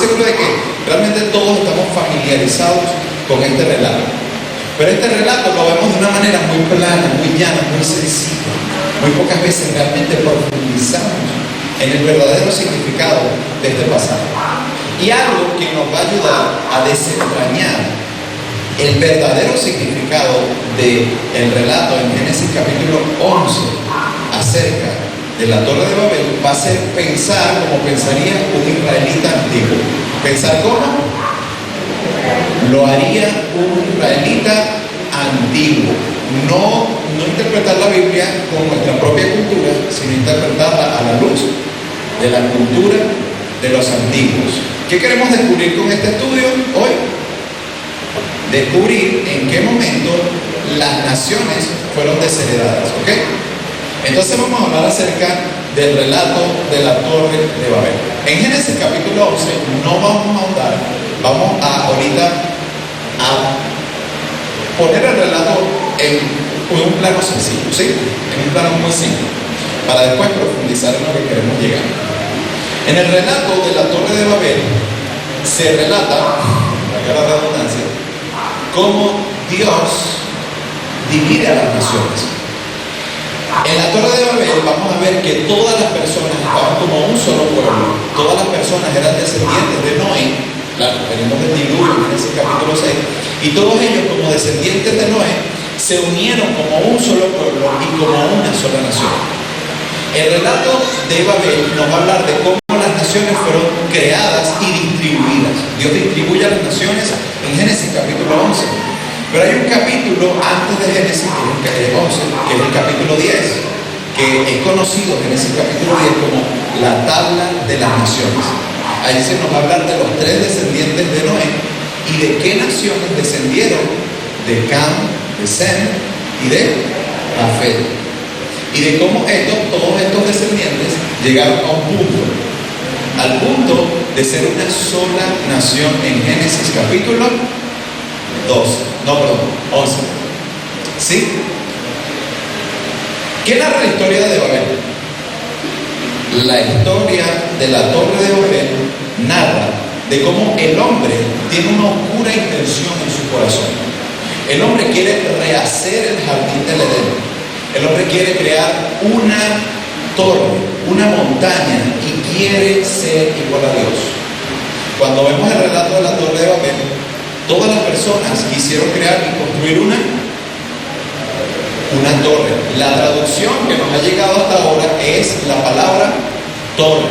seguro de que realmente todos estamos familiarizados con este relato. Pero este relato lo vemos de una manera muy plana, muy llana, muy sencilla. Muy pocas veces realmente profundizamos en el verdadero significado de este pasaje. Y algo que nos va a ayudar a desentrañar el verdadero significado del relato en Génesis capítulo 11 acerca de la Torre de Babel va a ser pensar como pensaría un israelita antiguo. ¿Pensar cómo? Lo haría un israelita antiguo. No interpretar la Biblia con nuestra propia cultura, sino interpretarla a la luz de la cultura de los antiguos. ¿Qué queremos descubrir con este estudio hoy? Descubrir en qué momento las naciones fueron desheredadas, ¿ok? Entonces vamos a hablar acerca del relato de la Torre de Babel. En Génesis capítulo 11 no vamos a ahondar, vamos a ahorita a poner el relato en un plano sencillo, ¿sí? En un plano muy simple, para después profundizar en lo que queremos llegar. En el relato de la Torre de Babel se relata, valga la redundancia, cómo Dios divide a las naciones. En la Torre de Babel vamos a ver que todas las personas estaban como un solo pueblo. Todas las personas eran descendientes de Noé. Claro, venimos del diluvio en ese capítulo 6. Y todos ellos, como descendientes de Noé, se unieron como un solo pueblo y como una sola nación. El relato de Babel nos va a hablar de cómo las naciones fueron creadas y distribuidas. Dios distribuye a las naciones en Génesis capítulo 11. Pero hay un capítulo antes de Génesis, que es el 11, que es el capítulo 10, que es conocido, Génesis capítulo 10, como la tabla de las naciones. Ahí se nos va a hablar de los tres descendientes de Noé y de qué naciones descendieron de Cam, de Sem y de Jafet. Y de cómo todos estos descendientes llegaron a un punto, al punto de ser una sola nación en Génesis capítulo 11. ¿Sí? ¿Qué narra la historia de Babel? La historia de la Torre de Babel narra de cómo el hombre tiene una oscura intención en su corazón. El hombre quiere rehacer el jardín del Edén. El hombre quiere crear una torre, una montaña y quiere ser igual a Dios. Cuando vemos el relato de la Torre de Babel, todas las personas quisieron crear y construir una torre. La traducción que nos ha llegado hasta ahora es la palabra torre.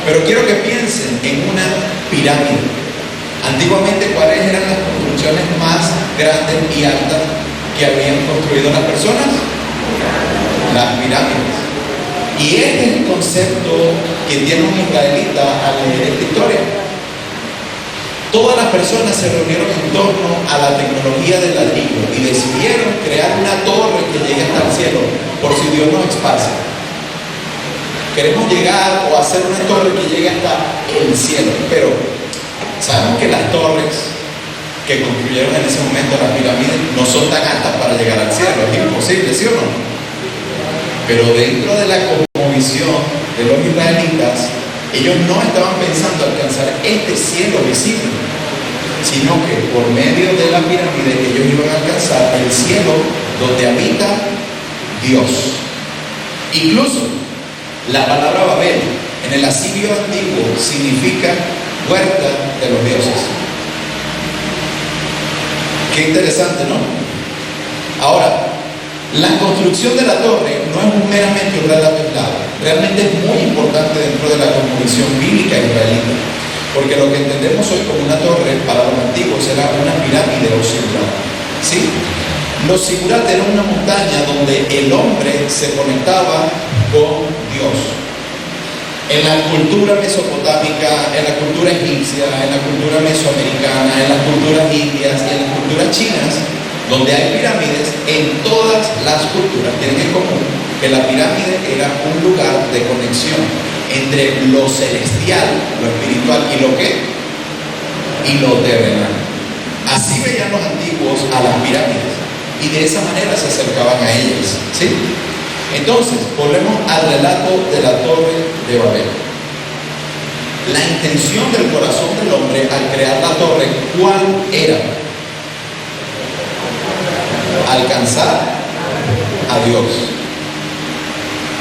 Pero quiero que piensen en una pirámide. Antiguamente, ¿cuáles eran las construcciones más grandes y altas que habían construido las personas? Las pirámides. Y este es el concepto que tiene un israelita al leer esta historia. Todas las personas se reunieron en torno a la tecnología del ladrillo y decidieron crear una torre que llegue hasta el cielo, por si Dios nos esparce. Queremos llegar o hacer una torre que llegue hasta el cielo, pero sabemos que las torres que construyeron en ese momento, las pirámides, no son tan altas para llegar al cielo, es imposible, ¿sí o no? Pero dentro de la cosmovisión de los israelitas, ellos no estaban pensando alcanzar este cielo visible, sino que por medio de la pirámide ellos iban a alcanzar el cielo donde habita Dios. Incluso la palabra Babel en el asirio antiguo significa huerta de los dioses. Qué interesante, ¿no? Ahora, la construcción de la torre no es meramente un relato aislado. Realmente es muy importante dentro de la cosmovisión bíblica israelita, porque lo que entendemos hoy como una torre para los antiguos era una pirámide o zigurat, ¿sí? Los zigurat eran una montaña donde el hombre se conectaba con Dios. En la cultura mesopotámica, en la cultura egipcia, en la cultura mesoamericana, en las culturas indias y en las culturas chinas, donde hay pirámides, en todas las culturas tienen en común que la pirámide era un lugar de conexión entre lo celestial, lo espiritual y lo ¿qué? Y lo terrenal. Así veían los antiguos a las pirámides y de esa manera se acercaban a ellas, ¿sí? Entonces, volvemos al relato de la Torre de Babel. la intención del corazón del hombre al crear la torre, ¿cuál era? Alcanzar a Dios.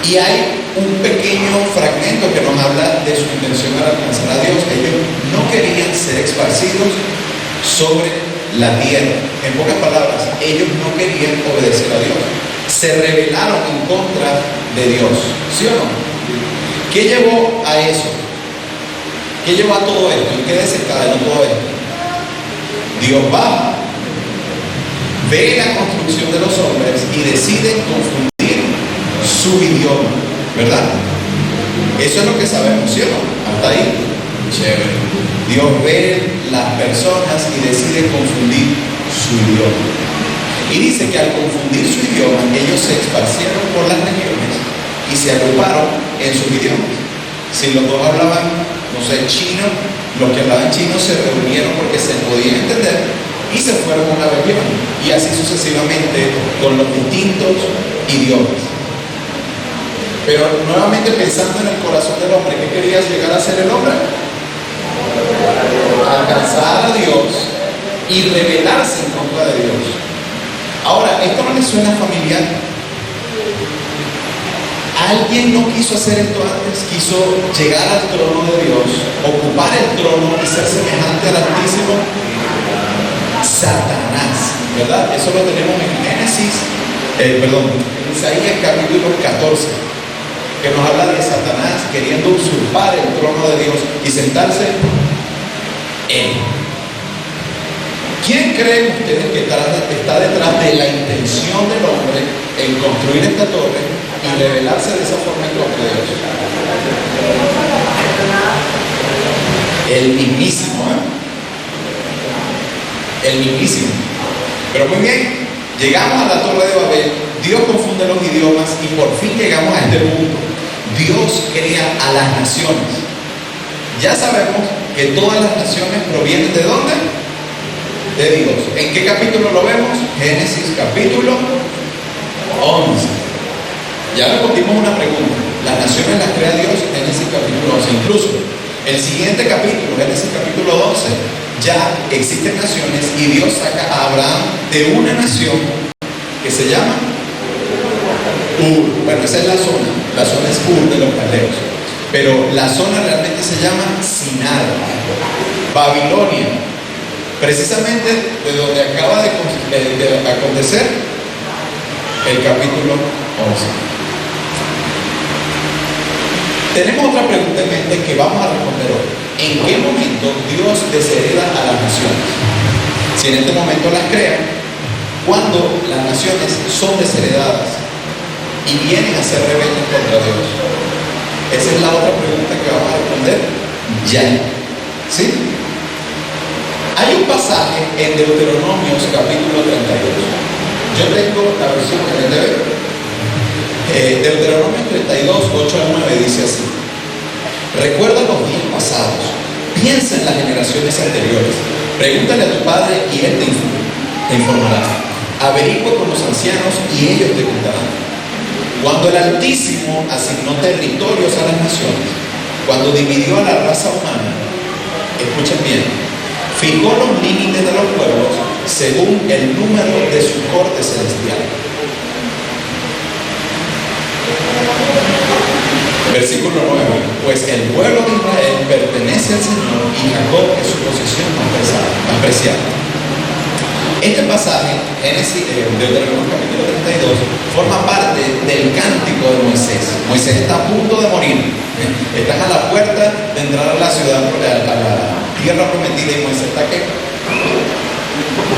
Y hay un pequeño fragmento que nos habla de su intención al alcanzar a Dios. Ellos no querían ser esparcidos sobre la tierra. En pocas palabras, ellos no querían obedecer a Dios. Se rebelaron en contra de Dios. ¿Sí o no? ¿Qué llevó a eso? ¿Qué llevó a todo esto? ¿Y qué desencadenó todo esto? Dios baja, ve la construcción de los hombres y decide confundir su idioma, ¿verdad? Eso es lo que sabemos, ¿sí o no? Hasta ahí, chévere. Dios ve las personas y decide confundir su idioma. Y dice que al confundir su idioma, ellos se esparcieron por las regiones y se agruparon en sus idiomas. Si los dos hablaban, no sé, chino, los que hablaban chino se reunieron porque se podían entender y se fueron a una región. Y así sucesivamente con los distintos idiomas. Pero nuevamente pensando en el corazón del hombre, ¿qué quería llegar a ser el hombre? Alcanzar a Dios y rebelarse en contra de Dios. Ahora, ¿esto no le suena familiar? Alguien no quiso hacer esto antes, quiso llegar al trono de Dios, ocupar el trono y ser semejante al Altísimo. Satanás, ¿verdad? Eso lo tenemos en en Isaías capítulo 14, que nos habla de Satanás queriendo usurpar el trono de Dios y sentarse en él. ¿Quién creen ustedes que está detrás de la intención del hombre en construir esta torre y rebelarse de esa forma en contra de Dios? El mismísimo, El mismísimo. Pero muy bien, llegamos a la Torre de Babel, Dios confunde los idiomas y por fin llegamos a este punto. Dios crea a las naciones. Ya sabemos que todas las naciones provienen ¿de dónde? De Dios. ¿En qué capítulo lo vemos? Génesis capítulo 11. Ya respondimos una pregunta. Las naciones las crea Dios, Génesis capítulo 11. Incluso el siguiente capítulo, Génesis capítulo 12, ya existen naciones y Dios saca a Abraham de una nación que se llama Ur. Bueno, esa es la zona es Ur de los caldeos, pero la zona realmente se llama Sinar, Babilonia, precisamente de donde acaba de acontecer el capítulo 11. Tenemos otra pregunta en mente que vamos a responder hoy. ¿En qué momento Dios deshereda a las naciones? Si en este momento las crea, ¿cuándo las naciones son desheredadas y vienen a ser rebeldes contra Dios? Esa es la otra pregunta que vamos a responder ya. ¿Sí? Hay un pasaje en Deuteronomios capítulo 32. Yo tengo la versión NTV. Deuteronomio 32, 8 al 9 dice así: recuerda los días pasados, piensa en las generaciones anteriores, pregúntale a tu padre y él te informará, averigua con los ancianos y ellos te contarán. Cuando el Altísimo asignó territorios a las naciones, cuando dividió a la raza humana, escuchen bien, fijó los límites de los pueblos según el número de su corte celestial. Versículo 9. Pues el pueblo de Israel pertenece al Señor y Jacob es su posesión más preciada. Este pasaje, Deuteronomio capítulo 32, forma parte del cántico de Moisés. Moisés está a punto de morir. Están a la puerta de entrar a la ciudad, a la tierra prometida, y Moisés está aquí.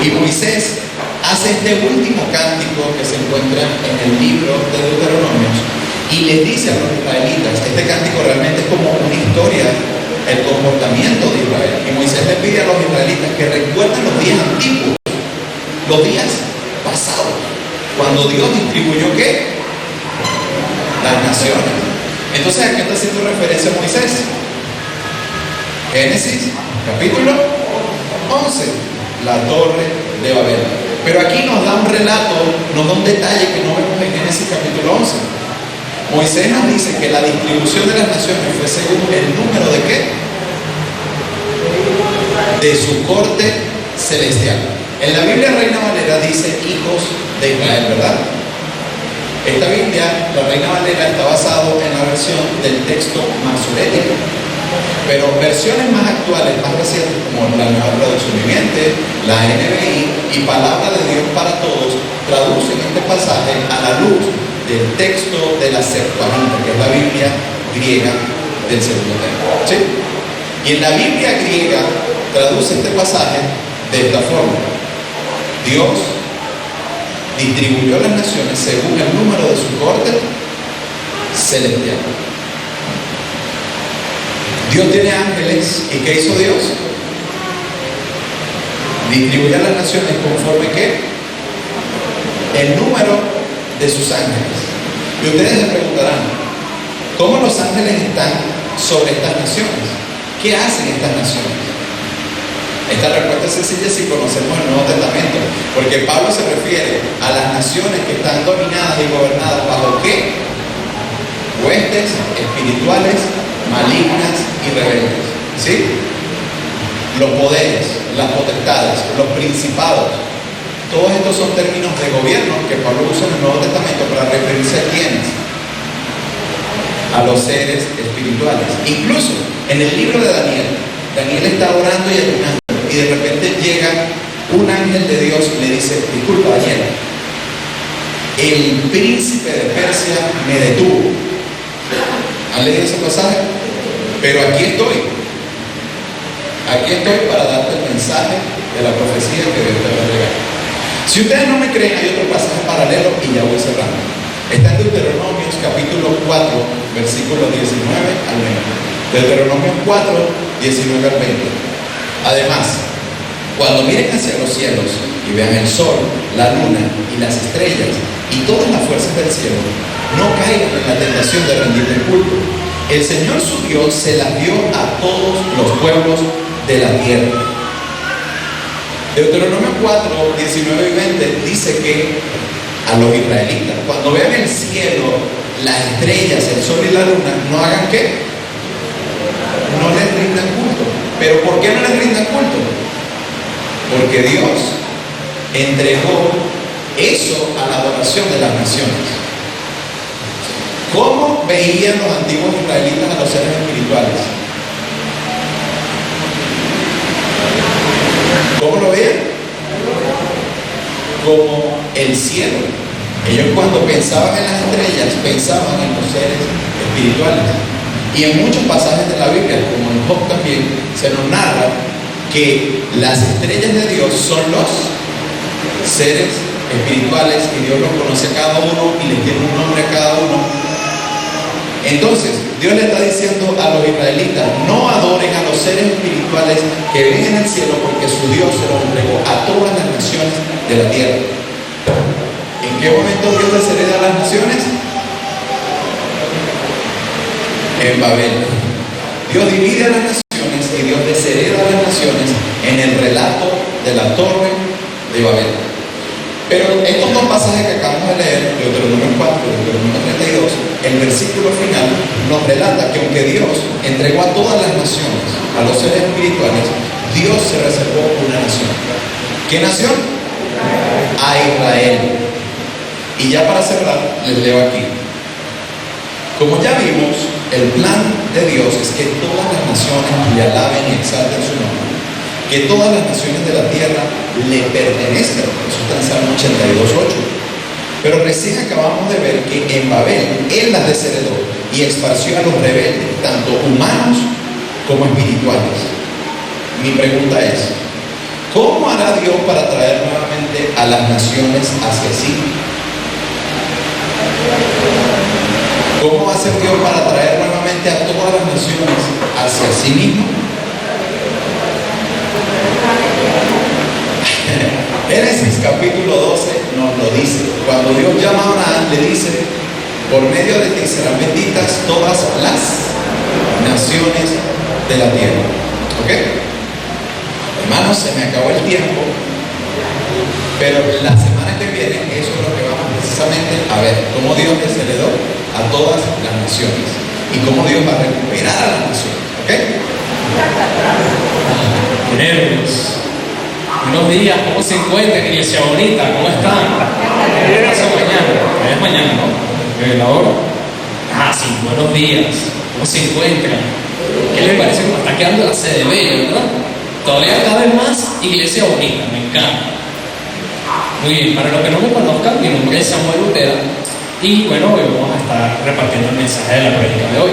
Y Moisés hace este último cántico que se encuentra en el libro de Deuteronomio. Y les dice a los israelitas, este cántico realmente es como una historia, el comportamiento de Israel. Y Moisés les pide a los israelitas que recuerden los días antiguos, los días pasados, cuando Dios distribuyó ¿qué? Las naciones. Entonces, ¿a qué está haciendo referencia Moisés? Génesis, capítulo 11, la Torre de Babel. Pero aquí nos da un relato, nos da un detalle que no vemos en Génesis capítulo 11. Moisés nos dice que la distribución de las naciones fue según el número de ¿qué? de su corte celestial. En la Biblia Reina Valera dice hijos de Israel, ¿verdad? Esta Biblia, la Reina Valera, está basado en la versión del texto masorético, pero versiones más actuales, más recientes, como la Nueva Traducción Viviente, la NBI y Palabra de Dios para Todos, traducen este pasaje a la luz del texto de la Septuaginta, que es la Biblia griega del Segundo Templo, ¿sí? Y en la Biblia griega traduce este pasaje de esta forma: Dios distribuyó las naciones según el número de su corte celestial. Dios tiene ángeles, ¿y qué hizo Dios? Distribuyó las naciones conforme ¿qué? El número de sus ángeles. Y ustedes se preguntarán, ¿cómo los ángeles están sobre estas naciones? ¿Qué hacen estas naciones? Esta respuesta es sencilla si conocemos el Nuevo Testamento, porque Pablo se refiere a las naciones que están dominadas y gobernadas bajo ¿qué? Huestes espirituales malignas y rebeldes, ¿sí? Los poderes, las potestades, los principados, todos estos son términos de gobierno que Pablo usa en el Nuevo Testamento para referirse a quiénes, a los seres espirituales. Incluso en el libro de Daniel, Daniel está orando y ayunando, y de repente llega un ángel de Dios y le dice: disculpa, Daniel, el príncipe de Persia me detuvo. ¿Han leído ese pasaje? Pero aquí estoy para darte el mensaje de la profecía que Dios te va a llegar. Si ustedes no me creen, hay otro pasaje paralelo y ya voy cerrando. Está en Deuteronomio capítulo 4, versículos 19 al 20. Deuteronomio 4, 19 al 20. Además, cuando miren hacia los cielos y vean el sol, la luna y las estrellas y todas las fuerzas del cielo, no caigan en la tentación de rendirle culto. El Señor su Dios se las dio a todos los pueblos de la tierra. Deuteronomio 4, 19 y 20 dice que a los israelitas, cuando vean el cielo, las estrellas, el sol y la luna, no hagan ¿qué? No les rindan culto. ¿Pero por qué no les rindan culto? Porque Dios entregó eso a la adoración de las naciones. ¿Cómo veían los antiguos israelitas a los seres espirituales? ¿Cómo lo veían? Como el cielo. Ellos cuando pensaban en las estrellas, pensaban en los seres espirituales. Y en muchos pasajes de la Biblia, como en Job también, se nos narra que las estrellas de Dios son los seres espirituales y Dios los conoce a cada uno y les tiene un nombre a cada uno. Entonces, Dios le está diciendo a los israelitas: no adoren a los seres espirituales que ven en el cielo, porque su Dios se los entregó a todas las naciones de la tierra. ¿En qué momento Dios deshereda a las naciones? En Babel. Dios divide a las naciones y Dios deshereda a las naciones en el relato de la torre de Babel. Pero estos dos pasajes que acabamos de leer, Deuteronomio 4 y Deuteronomio 32, el versículo final nos relata que aunque Dios entregó a todas las naciones, a los seres espirituales, Dios se reservó una nación. ¿Qué nación? A Israel. Y ya para cerrar, les leo aquí. Como ya vimos, el plan de Dios es que todas las naciones le alaben y exalten su nombre, que todas las naciones de la tierra le pertenezcan. Eso está en Salmo 82:8. Pero recién acabamos de ver que en Babel Él las desheredó y esparció a los rebeldes, tanto humanos como espirituales. Mi pregunta es: ¿cómo hará Dios para traer nuevamente a las naciones hacia sí? ¿Cómo va a ser Dios para traer nuevamente a todas las naciones hacia sí mismo? Génesis capítulo 12 nos lo dice. Cuando Dios llama a Abraham, le dice: por medio de ti serán benditas todas las naciones de la tierra. ¿Ok? Hermanos, se me acabó el tiempo, pero la semana que viene eso es lo que vamos precisamente a ver: cómo Dios desheredó a todas las naciones y cómo Dios va a recuperar a las naciones. ¿Ok? nervios. Buenos días, ¿cómo se encuentran, iglesia bonita? ¿Cómo están? ¿Qué pasa mañana? Es mañana, ¿no? ¿La hora? Ah, sí, buenos días. ¿Cómo se encuentran? ¿Qué les parece cómo está quedando la sede bella, verdad? Todavía cada vez más iglesia bonita, me encanta. Muy bien, para los que no me conozcan, mi nombre es Samuel Utera y bueno, hoy vamos a estar repartiendo el mensaje de la prédica de hoy.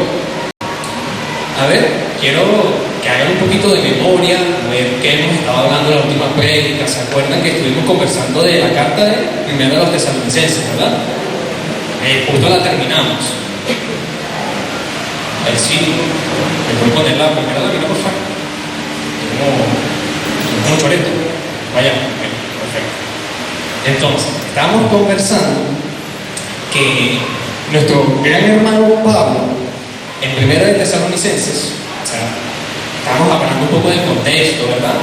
A ver, quiero que hagan un poquito de memoria, a ver qué hemos estado hablando en la última prédica. ¿Se acuerdan que estuvimos conversando de la carta de primero de los tesalonicenses, verdad? Justo la terminamos. El sitio, me puedo poner la primera lámina, por favor. Como choreto. Vaya, perfecto. Entonces, estamos conversando que nuestro gran hermano Pablo, en primera de Tesalonicenses, o sea, estamos hablando un poco del contexto, ¿verdad?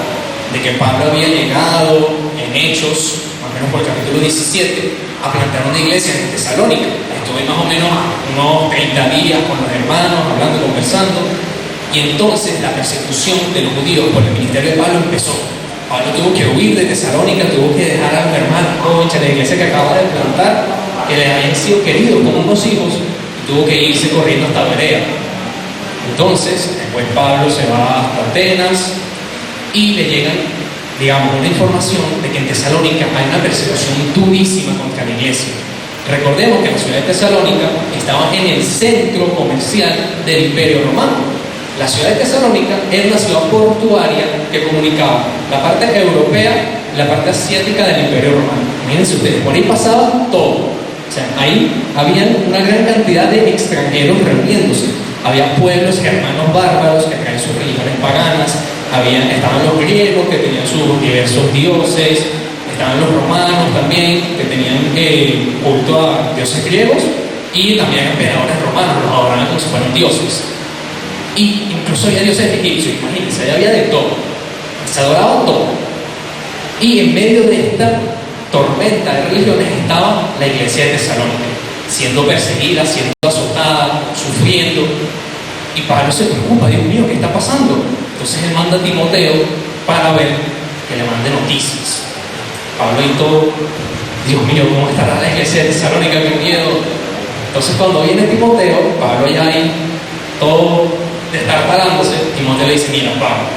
De que Pablo había llegado en Hechos, más o menos por el capítulo 17, a plantar una iglesia en Tesalónica. Estuve más o menos unos 30 días con los hermanos, hablando, conversando, y entonces la persecución de los judíos por el ministerio de Pablo empezó. Pablo tuvo que huir de Tesalónica, tuvo que dejar a los hermanos, concha, la iglesia que acaba de plantar, que les habían sido queridos como unos hijos, y tuvo que irse corriendo hasta Berea. Entonces, después Pablo se va hasta Atenas y le llegan, digamos, una información de que en Tesalónica hay una persecución durísima contra la iglesia. Recordemos que la ciudad de Tesalónica estaba en el centro comercial del Imperio Romano. La ciudad de Tesalónica era una ciudad portuaria que comunicaba la parte europea y la parte asiática del Imperio Romano. Imagínense ustedes, por ahí pasaba todo. O sea, ahí había una gran cantidad de extranjeros reuniéndose. Había pueblos germanos bárbaros que traían sus religiones paganas. Estaban los griegos que tenían sus diversos dioses. Estaban los romanos también que tenían culto a dioses griegos. Y también emperadores romanos, los adoraban como si fueran dioses. Y incluso había dioses egipcios, imagínense, ahí había de todo, se adoraba todo. Y en medio de esta tormenta de religiones estaba la iglesia de Tesalónica, siendo perseguida, siendo azotada, sufriendo. Y Pablo se preocupa, Dios mío, ¿qué está pasando? Entonces él manda a Timoteo para ver que le mande noticias. Pablo y todo, Dios mío, ¿cómo estará la iglesia de Tesalónica? ¡Qué miedo! Entonces cuando viene Timoteo, Pablo ya ahí todo destartalándose, Timoteo le dice: mira, Pablo,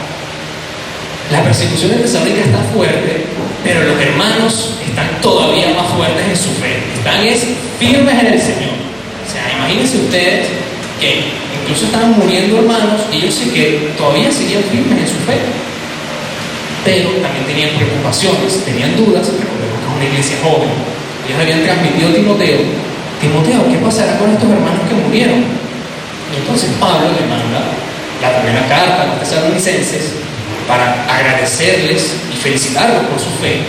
la persecución en Tesalónica está fuerte, pero los hermanos están todavía más fuertes en su fe, están firmes en el Señor. O sea, imagínense ustedes que incluso estaban muriendo hermanos y ellos sí que todavía seguían firmes en su fe, pero también tenían preocupaciones, tenían dudas. Recordemos que es una iglesia joven. Ellos habían transmitido a Timoteo, ¿qué pasará con estos hermanos que murieron? Y entonces Pablo le manda la primera carta a los tesalonicenses para agradecerles y felicitarlos por su fe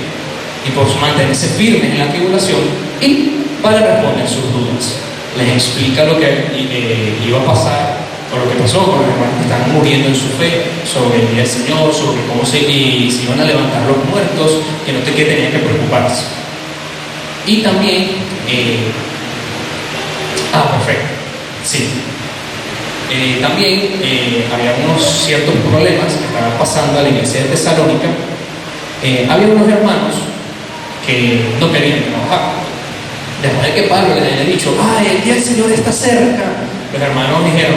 y por mantenerse firmes en la tribulación, y para responder sus dudas. Les explica lo que iba a pasar o lo que pasó con los hermanos que estaban muriendo en su fe, sobre el día del Señor, sobre cómo se iban a levantar los muertos, que tenían que preocuparse. Y también perfecto, sí. También había unos ciertos problemas que estaban pasando a la iglesia de Tesalónica. Había unos hermanos que no querían trabajar. Después de que Pablo les había dicho: el día del Señor está cerca, los hermanos dijeron: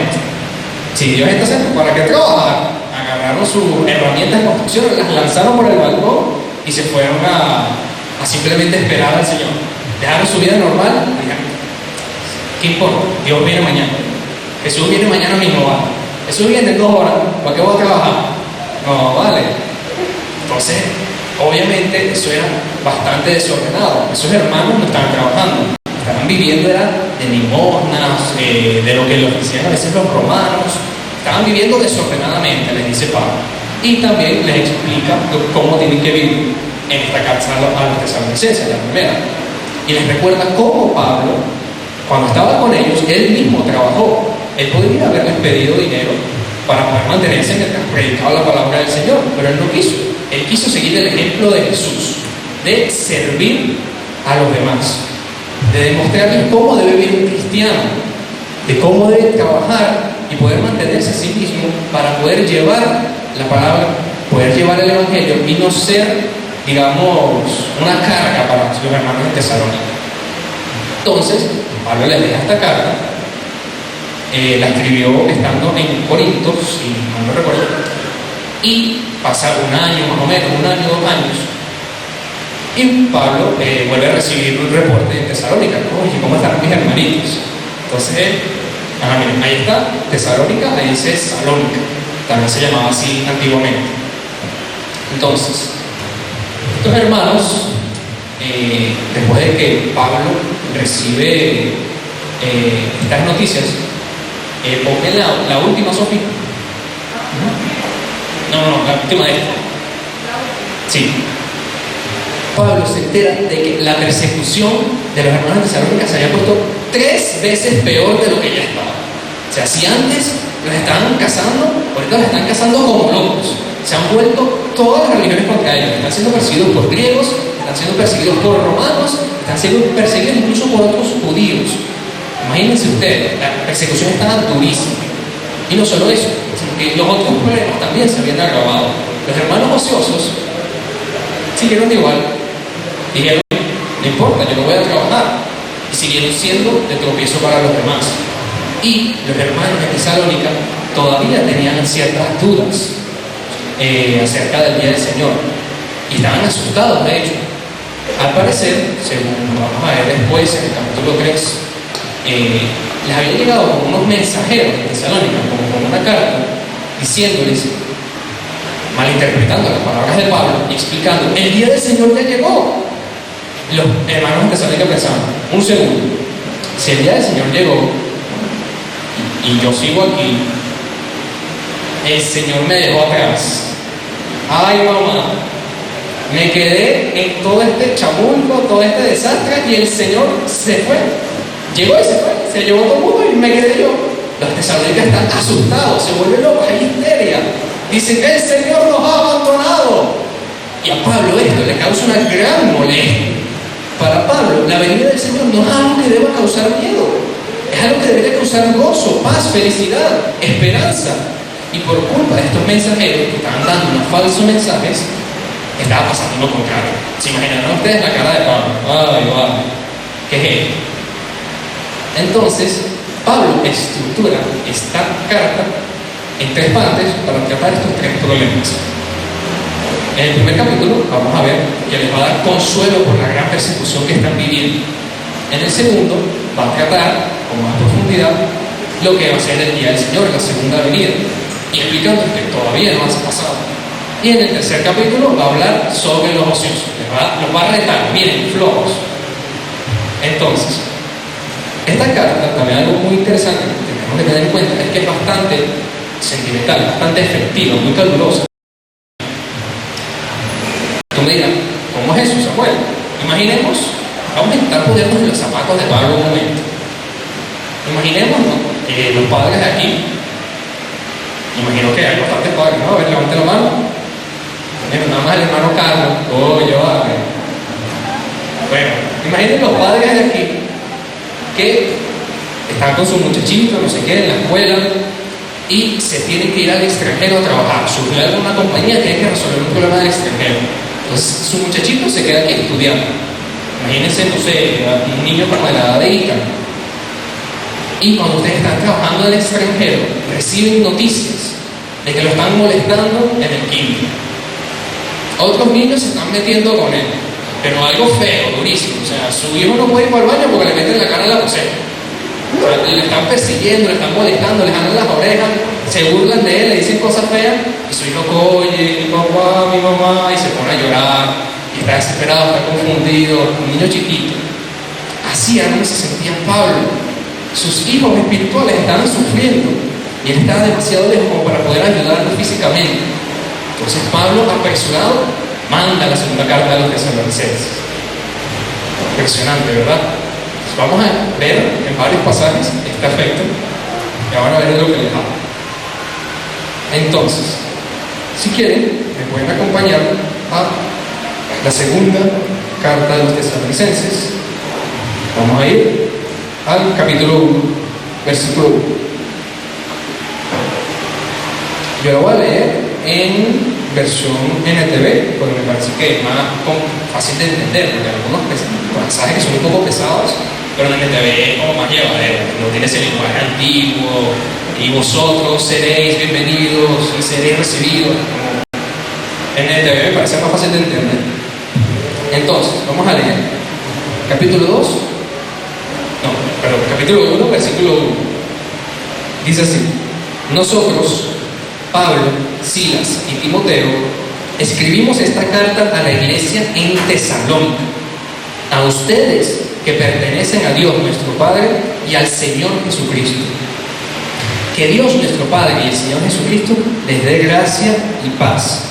si Dios está cerca, ¿para qué trabajar? Agarraron sus herramientas de construcción, las lanzaron por el balcón y se fueron a simplemente esperar al Señor. Dejaron su vida normal y dijeron: ¿qué importa? Dios viene mañana. Jesús viene mañana mismo, ¿vale? Jesús viene en 2 horas, ¿para qué voy a trabajar? No, vale. Entonces, obviamente, eso era bastante desordenado. Esos hermanos no estaban trabajando, estaban viviendo de limosnas, de lo que le ofrecían a veces los romanos. Estaban viviendo desordenadamente, les dice Pablo. Y también les explica cómo tienen que vivir en esta carta a los tesalonicenses, la primera. Y les recuerda cómo Pablo, cuando estaba con ellos, él mismo trabajó. Él podría haberles pedido dinero para poder mantenerse mientras predicaba la palabra del Señor, pero él no quiso. Él quiso seguir el ejemplo de Jesús, de servir a los demás, de demostrarles cómo debe vivir un cristiano, de cómo debe trabajar y poder mantenerse a sí mismo para poder llevar la palabra, poder llevar para el Evangelio y no ser, digamos, una carga para sus hermanos en Tesalónica. Entonces, Pablo les deja esta carta, la escribió estando en Corinto, si no me recuerdo, y pasa un año más o menos, 1 año, 2 años, y Pablo vuelve a recibir un reporte de Tesalónica. Oye, ¿cómo están mis hermanitos? Entonces, miren, ahí está Tesalónica, ahí dice Salónica, también se llamaba así antiguamente. Entonces, estos hermanos, después de que Pablo recibe estas noticias, ponme la última, Sofía. No, la última de esta. Sí. Pablo se entera de que la persecución de los hermanos de Tesalónica se había puesto 3 veces peor de lo que ya estaba. O sea, si antes los estaban cazando, ahorita los están cazando como locos. Se han vuelto todas las religiones contra ellos. Están siendo perseguidos por griegos, están siendo perseguidos por romanos, están siendo perseguidos incluso por otros judíos. Imagínense ustedes, la persecución estaba durísima. Y no solo eso, sino que los otros problemas también se habían agravado. Los hermanos ociosos siguieron igual. Dijeron, no importa, yo no voy a trabajar. Y siguieron siendo de tropiezo para los demás. Y los hermanos de Tesalónica todavía tenían ciertas dudas acerca del día del Señor. Y estaban asustados, de hecho. Al parecer, según vamos a ver después en el capítulo 3, les había llegado como unos mensajeros de Tesalónica, como con una carta, diciéndoles, malinterpretando las palabras de Pablo y explicando, el día del Señor ya llegó. Los hermanos de Tesalónica pensaban, un segundo, si el día del Señor llegó y yo sigo aquí, el Señor me dejó atrás. Ay, mamá, me quedé en todo este chamulco, todo este desastre, y el Señor se fue. Llegó y se fue, se llevó todo el mundo y me quedé yo. Los tesalónicos están asustados, se vuelven locos, hay histeria. Dicen que el Señor nos ha abandonado. Y a Pablo esto le causa una gran molestia. Para Pablo, la venida del Señor no es algo que deba causar miedo. Es algo que debería causar gozo, paz, felicidad, esperanza. Y por culpa de estos mensajeros que estaban dando unos falsos mensajes, estaba pasando lo contrario. ¿Se imaginarán ustedes la cara de Pablo? Ay, ¿qué es esto? Entonces, Pablo estructura esta carta en 3 partes para tratar estos 3 problemas. En el primer capítulo vamos a ver que les va a dar consuelo por la gran persecución que están viviendo. En el segundo va a tratar con más profundidad lo que va a ser el día del Señor, la segunda venida, y explicando que todavía no ha pasado. Y en el tercer capítulo va a hablar sobre los ociosos, los va a retar, miren, flojos. Entonces, esta carta, también algo muy interesante que tenemos que tener en cuenta, es que es bastante sentimental, bastante efectiva, muy calurosa. Tú me dirás, ¿cómo es eso, Samuel? Imaginemos, vamos a intentar ponernos en los zapatos de Pablo un momento. Imaginemos, ¿no?, que los padres de aquí, imagino que hay bastantes padres, ¿no? A ver, levante la mano. Bueno, nada más el hermano Carlos, Bueno, imaginen los padres de aquí que están con su muchachito, no sé qué, en la escuela, y se tienen que ir al extranjero a trabajar. Surgió alguna compañía, tiene que resolver un problema del extranjero. Entonces, su muchachito se queda aquí estudiando. Imagínense, no sé, un niño como de la edad de Ita. Y cuando ustedes están trabajando en el extranjero, reciben noticias de que lo están molestando en el kinder. Otros niños se están metiendo con él, pero algo feo, durísimo. O sea, su hijo no puede ir para el baño porque le meten la cara en la poceta. O sea, le están persiguiendo, le están molestando, le jalan las orejas, se burlan de él, le dicen cosas feas, y su hijo, oye, mi papá, mi mamá, y se pone a llorar, y está desesperado, está confundido, un niño chiquito. Así era como se sentía Pablo. Sus hijos espirituales estaban sufriendo, y él estaba demasiado lejos como para poder ayudarlos físicamente. Entonces Pablo, apresurado, manda la segunda carta de los tesalonicenses. Impresionante, ¿verdad? Vamos a ver en varios pasajes este aspecto y ahora ver lo que les hablo. Entonces, si quieren, me pueden acompañar a la segunda carta de los tesalonicenses. Vamos a ir al capítulo 1, versículo 1. Yo lo voy a leer en versión NTV, porque me parece que es más fácil de entender, porque algunos pasajes que son un poco pesados, pero en NTV es como más llevadero, no tiene ese lenguaje antiguo, y vosotros seréis bienvenidos y seréis recibidos. En NTV me parece más fácil de entender. Entonces, vamos a leer. Capítulo 2, no, perdón, capítulo 1, versículo 1. Dice así: nosotros, Pablo, Silas y Timoteo, escribimos esta carta a la iglesia en Tesalónica, a ustedes que pertenecen a Dios nuestro Padre y al Señor Jesucristo. Que Dios nuestro Padre y el Señor Jesucristo les dé gracia y paz.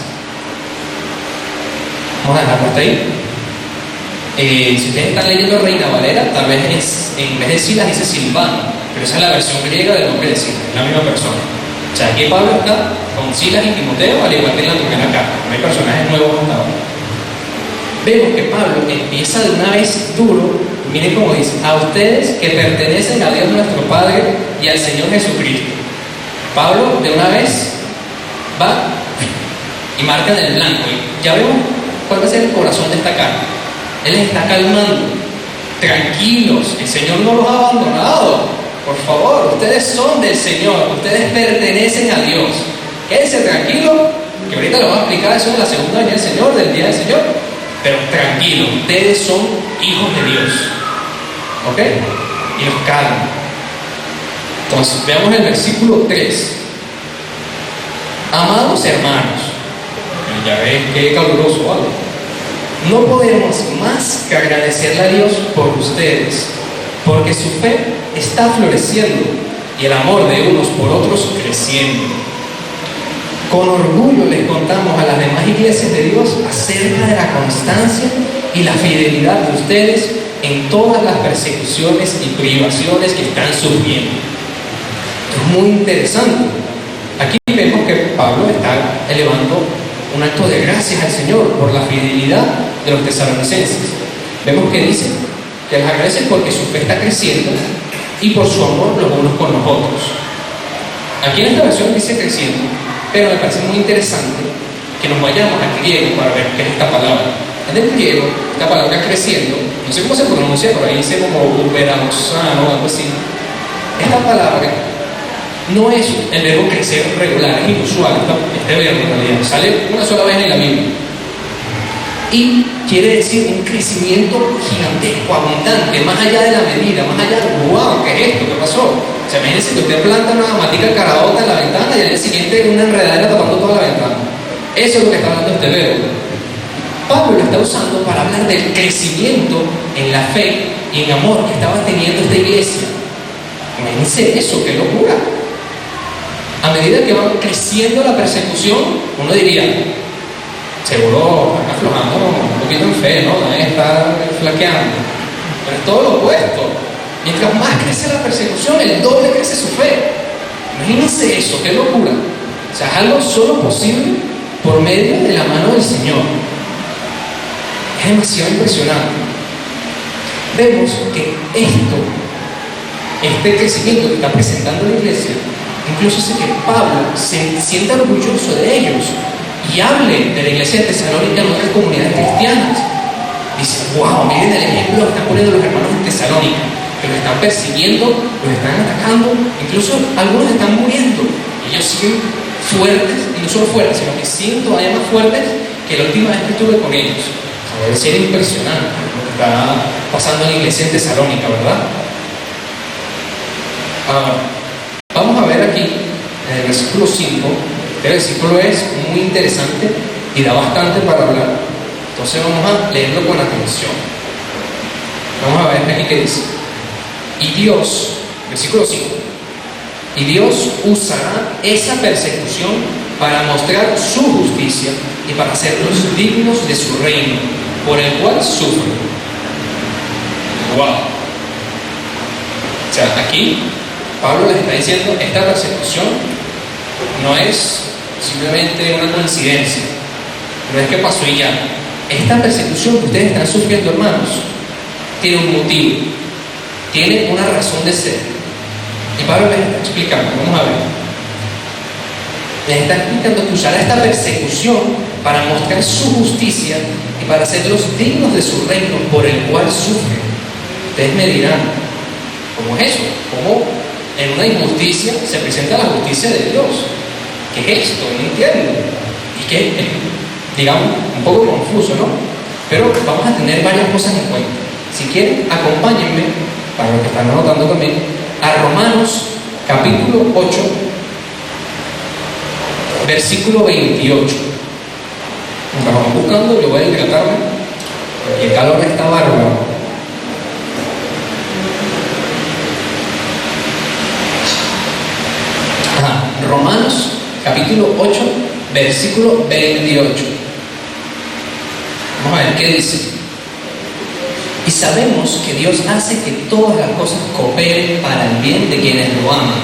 Vamos a dejarlo hasta ahí. Si ustedes están leyendo Reina Valera, tal vez en vez de Silas dice Silvano, pero esa es la versión griega del nombre de Silas, la misma persona. O sea, aquí Pablo está con Silas y Timoteo, al igual que en la primera carta. No hay personajes nuevos hasta ahora. Vemos que Pablo empieza de una vez duro. Miren cómo dice: a ustedes que pertenecen a Dios nuestro Padre y al Señor Jesucristo. Pablo de una vez va y marca en el blanco. Y ya vemos cuál va a ser el corazón de esta carta. Él les está calmando. Tranquilos, el Señor no los ha abandonado. Por favor, ustedes son del Señor, ustedes pertenecen a Dios. Quédense tranquilos, que ahorita lo voy a explicar eso en la segunda venida del Señor, del día del Señor. Pero tranquilos, ustedes son hijos de Dios. ¿Ok? Y los calma. Entonces, veamos el versículo 3. Amados hermanos, ya ves qué caluroso algo. No podemos más que agradecerle a Dios por ustedes, porque su fe está floreciendo y el amor de unos por otros creciendo. Con orgullo les contamos a las demás iglesias de Dios acerca de la constancia y la fidelidad de ustedes en todas las persecuciones y privaciones que están sufriendo. Esto es muy interesante. Aquí vemos que Pablo está elevando un acto de gracias al Señor por la fidelidad de los tesalonicenses. Vemos que dice que les agradecen porque su fe está creciendo y por su amor los unos con los otros. Aquí en esta versión dice creciendo, pero me parece muy interesante que nos vayamos al griego para ver qué es esta palabra. En el griego, esta palabra creciendo, no sé cómo se pronuncia, pero ahí dice como uberausano o algo así. Esta palabra no es el verbo crecer regular, es inusual. Este verbo en realidad sale una sola vez en la Biblia y quiere decir un crecimiento gigantesco, abundante, más allá de la medida, más allá de wow, ¿qué es esto? ¿Qué pasó? O sea, imagínense que usted planta una matica caraota en la ventana y al día siguiente una enredadera tapando toda la ventana. Eso es lo que está hablando este verbo. Pablo lo está usando para hablar del crecimiento en la fe y en amor que estaba teniendo esta iglesia. Imagínense eso, qué locura. A medida que va creciendo la persecución, uno diría, seguro están aflojando un poquito en fe, ¿no? Está flaqueando. Pero es todo lo opuesto. Mientras más crece la persecución, el doble crece su fe. Imagínense eso, qué locura. O sea, es algo solo posible por medio de la mano del Señor. Es demasiado impresionante. Vemos que este crecimiento que está presentando la iglesia, incluso hace que Pablo se sienta orgulloso de ellos y hable de la iglesia de Tesalónica en otras comunidades cristianas. Dice, wow, miren el ejemplo que están poniendo los hermanos en Tesalónica, que los están persiguiendo, los están atacando, incluso algunos están muriendo. Ellos siguen fuertes, y no solo fuertes, sino que siguen todavía más fuertes que la última vez que estuve con ellos. O sea, debe ser impresionante lo que está pasando en la iglesia en Tesalónica, ¿verdad? Vamos a ver aquí en el versículo 5. Este versículo es muy interesante y da bastante para hablar. Entonces vamos a leerlo con atención. Vamos a ver aquí qué dice. Y Dios, versículo 5, y Dios usará esa persecución para mostrar su justicia y para hacerlos dignos de su reino, por el cual sufren. Wow. O sea, aquí Pablo les está diciendo, esta persecución no es simplemente una coincidencia, no es que pasó y ya. Esta persecución que ustedes están sufriendo, hermanos, tiene un motivo, tiene una razón de ser. Y Pablo les está explicando, vamos a ver. les está explicando que usará esta persecución para mostrar su justicia y para hacerlos dignos de su reino por el cual sufren. Ustedes me dirán, ¿cómo es eso? ¿Cómo en una injusticia se presenta la justicia de Dios? ¿Qué es esto? No entiendo. Y que es, digamos, un poco confuso, ¿no? Pero vamos a tener varias cosas en cuenta. Si quieren, acompáñenme, para los que están anotando también, a Romanos capítulo 8, versículo 28. Mientras vamos buscando, yo voy a hidratarme, porque el calor está bárbaro. Romanos capítulo 8, versículo 28. Vamos a ver qué dice. Y sabemos que Dios hace que todas las cosas cooperen para el bien de quienes lo aman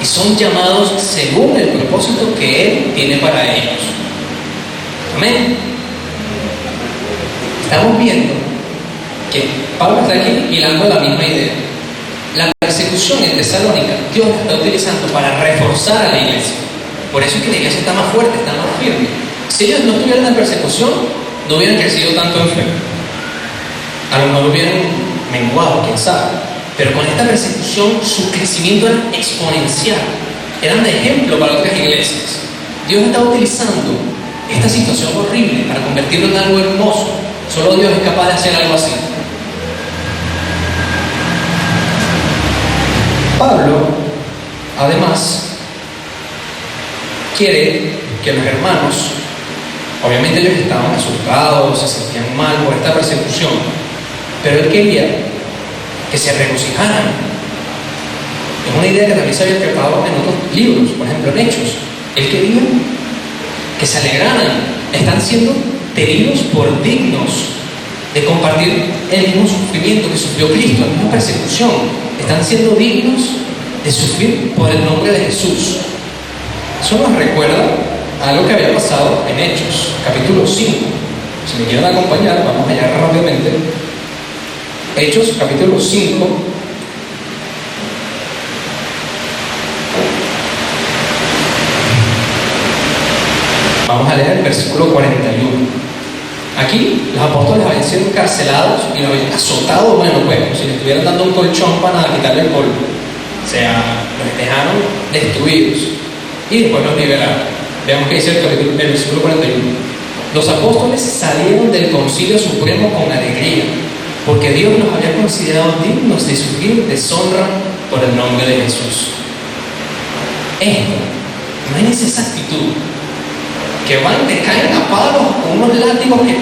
y son llamados según el propósito que Él tiene para ellos. Amén. Estamos viendo que Pablo está aquí hilando la misma idea. La persecución en Tesalónica, Dios la está utilizando para reforzar a la iglesia. Por eso es que la iglesia está más fuerte, está más firme. Si ellos no tuvieran la persecución, no hubieran crecido tanto en fe. A lo mejor hubieran menguado, quién sabe. Pero con esta persecución, su crecimiento era exponencial. Eran de ejemplo para otras iglesias. Dios está utilizando esta situación horrible para convertirlo en algo hermoso. Solo Dios es capaz de hacer algo así. Pablo, además, quiere que los hermanos, obviamente ellos estaban asustados, se sentían mal por esta persecución, pero él quería que se regocijaran. Es una idea que también se había tratado en otros libros, por ejemplo en Hechos. Él quería que se alegraran. Están siendo tenidos por dignos de compartir el mismo sufrimiento que sufrió Cristo, la misma persecución. Están siendo dignos de sufrir por el nombre de Jesús. Eso nos recuerda a algo que había pasado en Hechos, capítulo 5. Si me quieren acompañar, vamos allá rápidamente. Hechos, capítulo 5. Vamos a leer el versículo 41. Aquí los apóstoles habían sido encarcelados y los habían azotado, bueno, pues, si les estuvieran dando un colchón para quitarle el polvo. O sea, los dejaron destruidos y después los liberaron. Veamos qué dice el versículo 41. Los apóstoles salieron del concilio supremo con alegría, porque Dios los había considerado dignos de sufrir deshonra por el nombre de Jesús. Imagínense esa actitud. Que van, te caen a palos con unos látigos que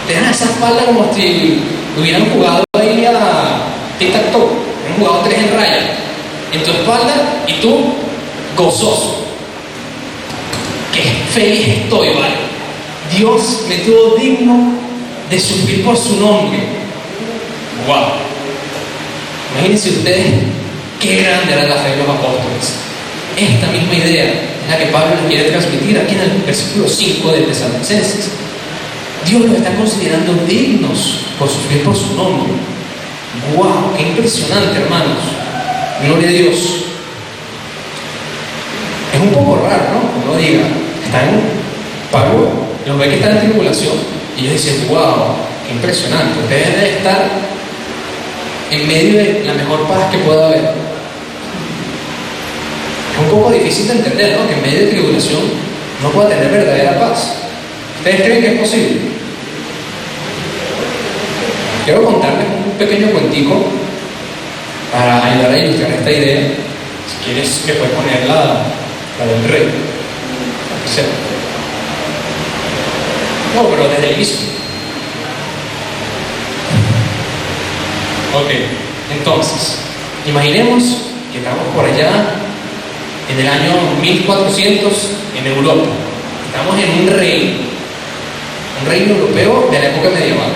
te dan esa espalda como si hubieran jugado ahí a tic-tac-toe, hubieran jugado 3 en raya en tu espalda y tú gozoso. Qué feliz estoy, ¿vale? Dios me tuvo digno de sufrir por su nombre. ¡Wow! Imagínense ustedes qué grande era la fe de los apóstoles. Esta misma idea es la que Pablo les quiere transmitir aquí en el versículo 5 de Tesalonicenses. Dios los está considerando dignos por sufrir por su nombre. ¡Wow! ¡Qué impresionante, hermanos! Gloria a Dios. Es un poco raro, ¿no? Uno diga, Pablo los ve que están en tribulación y ellos dicen, ¡wow! ¡Qué impresionante! Ustedes deben estar en medio de la mejor paz que pueda haber. Es un poco difícil de entender, ¿no? Que en medio de tribulación no pueda tener verdadera paz. ¿Ustedes creen que es posible? Quiero contarles un pequeño cuentico para ayudar a ilustrar esta idea. Si quieres, me puedes poner la del rey. No, pero desde el inicio. Ok, entonces, imaginemos que estamos por allá en el año 1400 en Europa. Estamos en un reino europeo de la época medieval.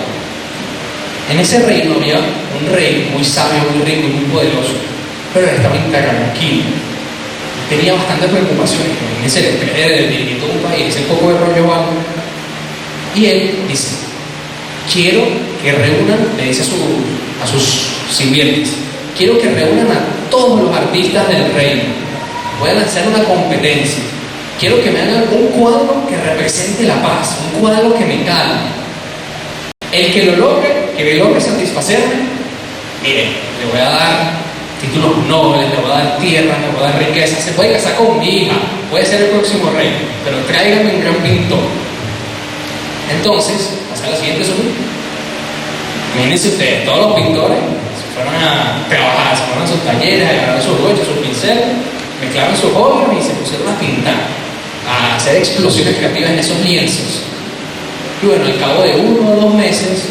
En ese reino había un rey muy sabio, muy rico y muy poderoso, pero él estaba intranquilo. Tenía bastantes preocupaciones. Imagínense el estrés de dirigir todo un país, ese poco de rollo algo. Y él dice, quiero que reúnan, le dice a sus sirvientes, quiero que reúnan a todos los artistas del reino. Voy a lanzar una competencia quiero que me hagan un cuadro que represente la paz, un cuadro que me calme. El que lo logre, que me logre satisfacerme, mire, le voy a dar títulos nobles, le voy a dar tierra, le voy a dar riqueza, se puede casar con mi hija, puede ser el próximo rey, pero tráigame un gran pintor. Entonces, pasa la siguiente solución. Imagínense ustedes, todos los pintores se fueron a trabajar, se fueron a sus talleres, agarraron sus brochas, sus pinceles, mezclaron sus obras y se pusieron a pintar, a hacer explosiones creativas en esos lienzos. Y bueno, al cabo de 1 o 2 meses,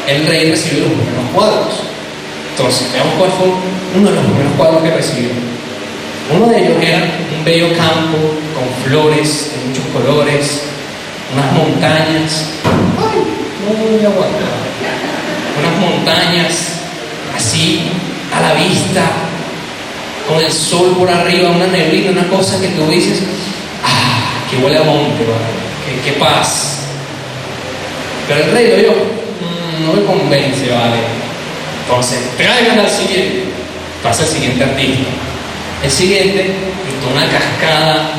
el rey recibió los primeros cuadros. Entonces, veamos cuál fue uno de los primeros cuadros que recibió. Uno de ellos era un bello campo con flores de muchos colores, unas montañas. ¡Ay! No voy a aguantar. Unas montañas así a la vista, con el sol por arriba, una neblina, una cosa que tú dices, ¡ah! ¡Qué huele a monte! ¿Vale? ¡Qué paz! Pero el rey lo vio, no me convence, ¿vale? Entonces, traigan al siguiente. Pasa el siguiente artista. El siguiente pintó una cascada,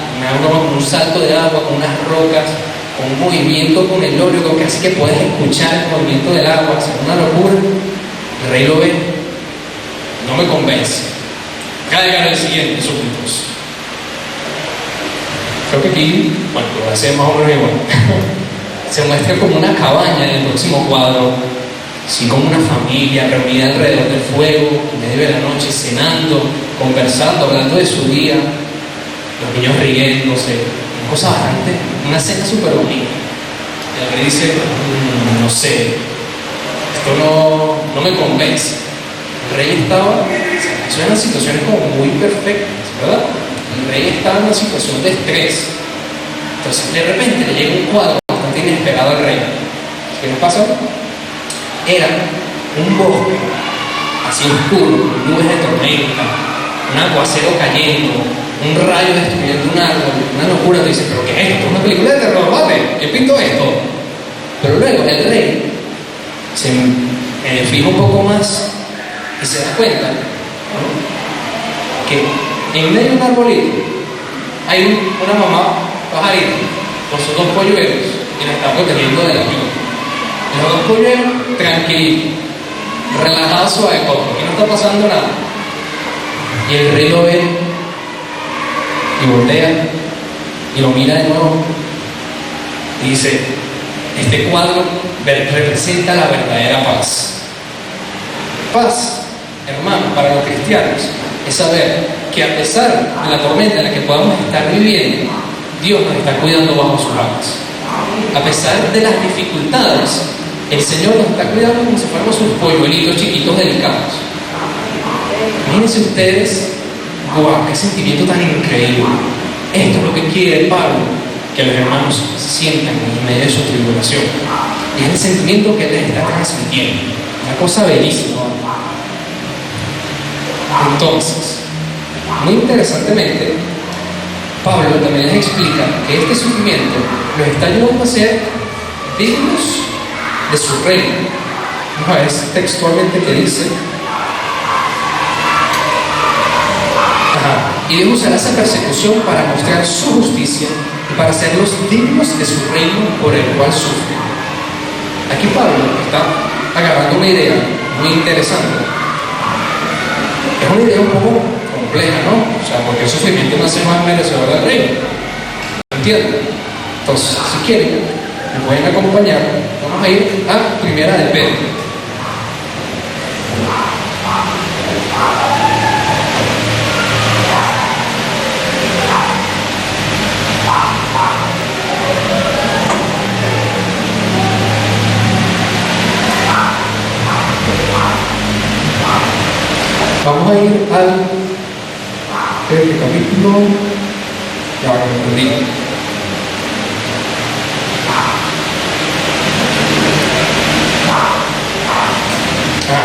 con un salto de agua, con unas rocas, con un movimiento con el óleo, que casi que puedes escuchar el movimiento del agua, es una locura. El rey lo ve, no me convence. Traigan al siguiente, súbditos. Creo que aquí, bueno, lo voy a hacer más o menos igual. Se muestra como una cabaña en el próximo cuadro, así como una familia reunida alrededor del fuego, en medio de la noche, cenando, conversando, hablando de su día, los niños riéndose, una cosa bastante, una cena súper bonita. Y el rey dice, no sé, esto no me convence. El rey estaba, son unas situaciones como muy perfectas, ¿verdad? El rey estaba en una situación de estrés. Entonces, de repente le llega un cuadro inesperado al rey. ¿Qué nos pasó? Era un bosque así oscuro, nubes de tormenta, un aguacero cayendo, un rayo destruyendo un árbol, una locura. Tú dices, ¿pero qué es esto? ¿Una película de terror? ¿Vale? ¿Qué pinto esto? Pero luego el rey se fija un poco más y se da cuenta, ¿no?, que en medio de un arbolito hay una mamá pajarita con sus 2 polluelos y la está protegiendo de la lluvia. Los 2 polluelos tranquilitos, relajados, suave, aquí no está pasando nada. Y el rey lo ve y voltea y lo mira de nuevo y dice, este cuadro representa la verdadera paz. Paz, hermano, para los cristianos es saber que a pesar de la tormenta en la que podamos estar viviendo, Dios nos está cuidando bajo sus alas. A pesar de las dificultades, el Señor nos está cuidando como si fuéramos sus polluelitos chiquitos delicados. Imagínense ustedes, ¡guau! ¡Qué sentimiento tan increíble! Esto es lo que quiere Pablo, que los hermanos sientan en medio de su tribulación. Y es el sentimiento que él les está transmitiendo. Una cosa bellísima. Entonces, muy interesantemente, Pablo también les explica que este sufrimiento los está ayudando a ser dignos de su reino. Vamos a ver textualmente que dice, y Dios usará esa persecución para mostrar su justicia y para hacerlos dignos de su reino por el cual sufren. Aquí Pablo está agarrando una idea muy interesante. Es una idea un poco compleja, ¿no? O sea, porque el sufrimiento no hace más merecedor del reino. ¿Entienden? Entonces, si quieren, me pueden acompañar. Vamos a ir a Primera de Pedro. Vamos a ir al capítulo, ya me perdí.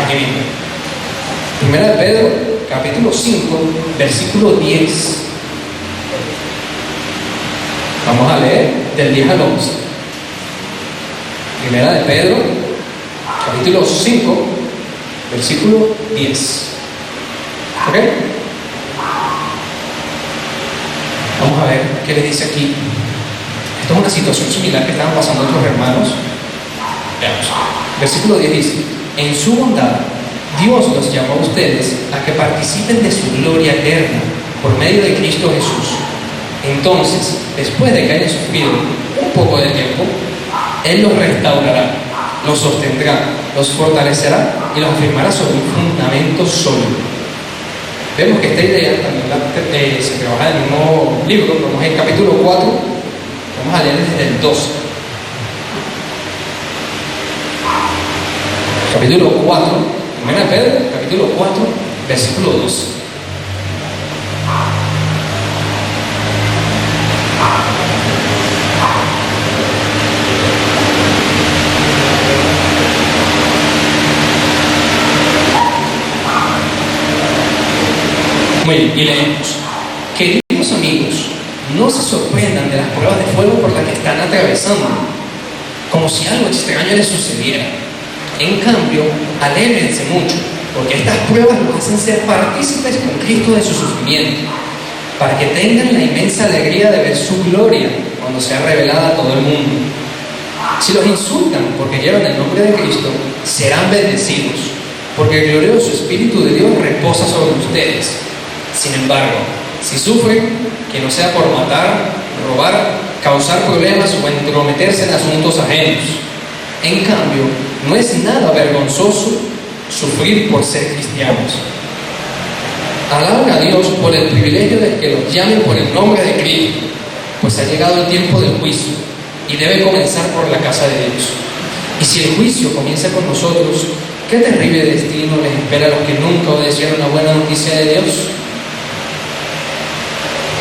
Aquí viene. Primera de Pedro, capítulo 5, versículo 10. Vamos a leer del 10 al 11. Primera de Pedro, capítulo 5, versículo 10. ¿Ok? Vamos a ver qué le dice aquí. Esto es una situación similar que estaban pasando otros hermanos. Veamos. Versículo 10 dice: en su bondad, Dios los llamó a ustedes a que participen de su gloria eterna por medio de Cristo Jesús. Entonces, después de que hayan sufrido un poco de tiempo, Él los restaurará, los sostendrá, los fortalecerá y los afirmará sobre un fundamento sólido. Vemos que esta idea también se trabaja en el mismo libro. Vamos en el capítulo 4, vamos a leer desde el 2. Capítulo 4, 1 Pedro, capítulo 4, versículo 2. Muy bien, y leemos: queridos amigos, no se sorprendan de las pruebas de fuego por las que están atravesando, como si algo extraño les sucediera. En cambio, alégrense mucho, porque estas pruebas los hacen ser partícipes con Cristo de su sufrimiento, para que tengan la inmensa alegría de ver su gloria cuando sea revelada a todo el mundo. Si los insultan porque llevan el nombre de Cristo, serán bendecidos, porque el glorioso Espíritu de Dios reposa sobre ustedes. Sin embargo, si sufren, que no sea por matar, robar, causar problemas o entrometerse en asuntos ajenos. En cambio, no es nada vergonzoso sufrir por ser cristianos. Alaben a Dios por el privilegio de que los llamen por el nombre de Cristo, pues ha llegado el tiempo del juicio y debe comenzar por la casa de Dios. Y si el juicio comienza con nosotros, ¿qué terrible destino les espera a los que nunca obedecieron la buena noticia de Dios?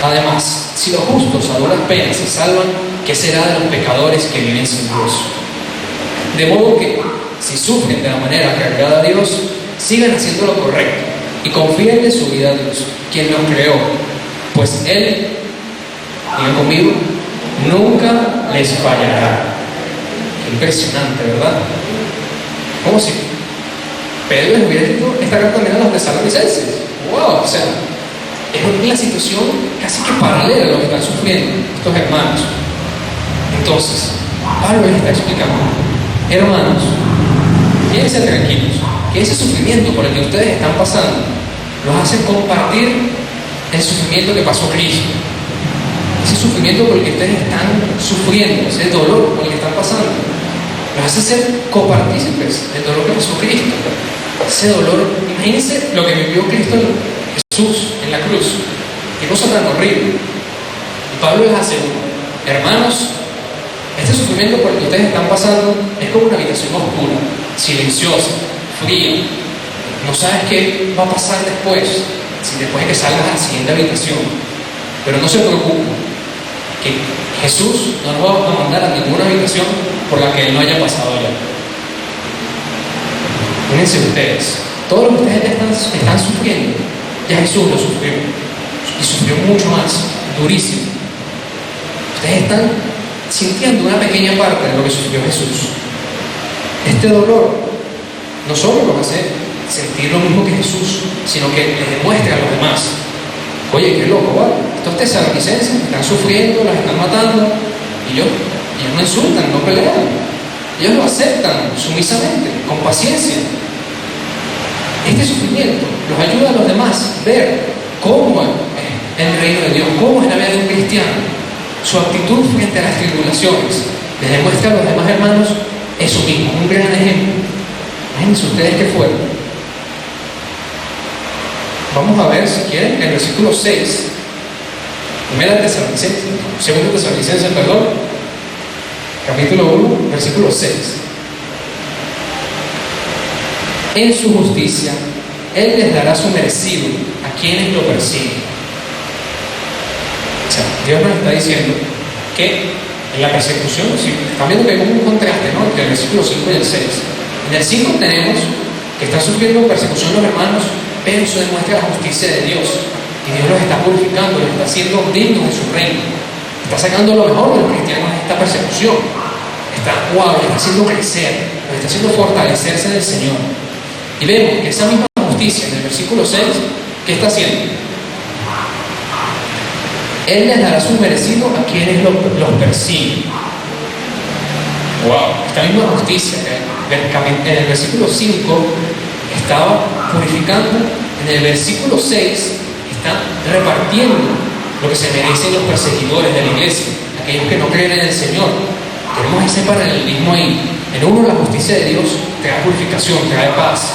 Además, si los justos a duras penas se salvan, ¿qué será de los pecadores que viven sin Dios? De modo que, si sufren de la manera que agrada a Dios, sigan haciendo lo correcto y confíen en su vida a Dios, quien los creó, pues Él, digan conmigo, nunca les fallará. Qué impresionante, ¿verdad? ¿Cómo si Pedro les hubiera escrito esta carta también a los tesalonicenses? ¡Wow! O sea, es una situación casi que paralela a lo que están sufriendo estos hermanos. Entonces, Pablo les está explicando: hermanos, quédense tranquilos, que ese sufrimiento por el que ustedes están pasando los hace compartir el sufrimiento que pasó Cristo. Ese sufrimiento por el que ustedes están sufriendo, ese dolor por el que están pasando, los hace ser copartícipes del dolor que pasó Cristo. Ese dolor, imagínense lo que vivió Cristo Jesús en la cruz. Qué cosa tan horrible. Y Pablo les asegura: hermanos, este sufrimiento por el que ustedes están pasando es como una habitación oscura, silenciosa, fría. No sabes qué va a pasar después de que salgas a la siguiente habitación. Pero no se preocupen, que Jesús no nos va a mandar a ninguna habitación por la que Él no haya pasado ya. Fíjense ustedes, todo lo que ustedes están sufriendo, ya Jesús lo sufrió. Y sufrió mucho más, durísimo. Ustedes están sintiendo una pequeña parte de lo que sufrió Jesús. Este dolor no solo los hace sentir lo mismo que Jesús, sino que les demuestra a los demás: oye, qué loco, ¿vale? Estos tesalonicenses están sufriendo, los están matando, y ellos no insultan, no pelean. Ellos lo aceptan sumisamente, con paciencia. Este sufrimiento los ayuda a los demás a ver cómo es el reino de Dios, cómo es la vida de un cristiano. Su actitud frente a las tribulaciones les demuestra a los demás hermanos eso mismo, un gran ejemplo. Imagínense ustedes qué fuerte. Vamos a ver, si quieren, el versículo 6. Segundo Tesalonicenses, capítulo 1, versículo 6. En su justicia, Él les dará su merecido a quienes lo persiguen. O sea, Dios nos está diciendo que en la persecución, sí, están viendo que hay como un contraste, ¿no?, entre el versículo 5 y el 6. En el 5 tenemos que están sufriendo persecución los hermanos, pero eso demuestra la justicia de Dios. Y Dios los está purificando, los está haciendo dignos de su reino. Está sacando lo mejor de los cristianos de esta persecución. Les está haciendo crecer, los está haciendo fortalecerse del Señor. Y vemos que esa misma justicia en el versículo 6, ¿qué está haciendo? Él les dará su merecido a quienes los persiguen. Wow, esta misma justicia en el versículo 5 estaba purificando, en el versículo 6 está repartiendo lo que se merecen los perseguidores de la iglesia, aquellos que no creen en el Señor. Tenemos ese paralelismo ahí. En uno la justicia de Dios trae purificación, trae paz,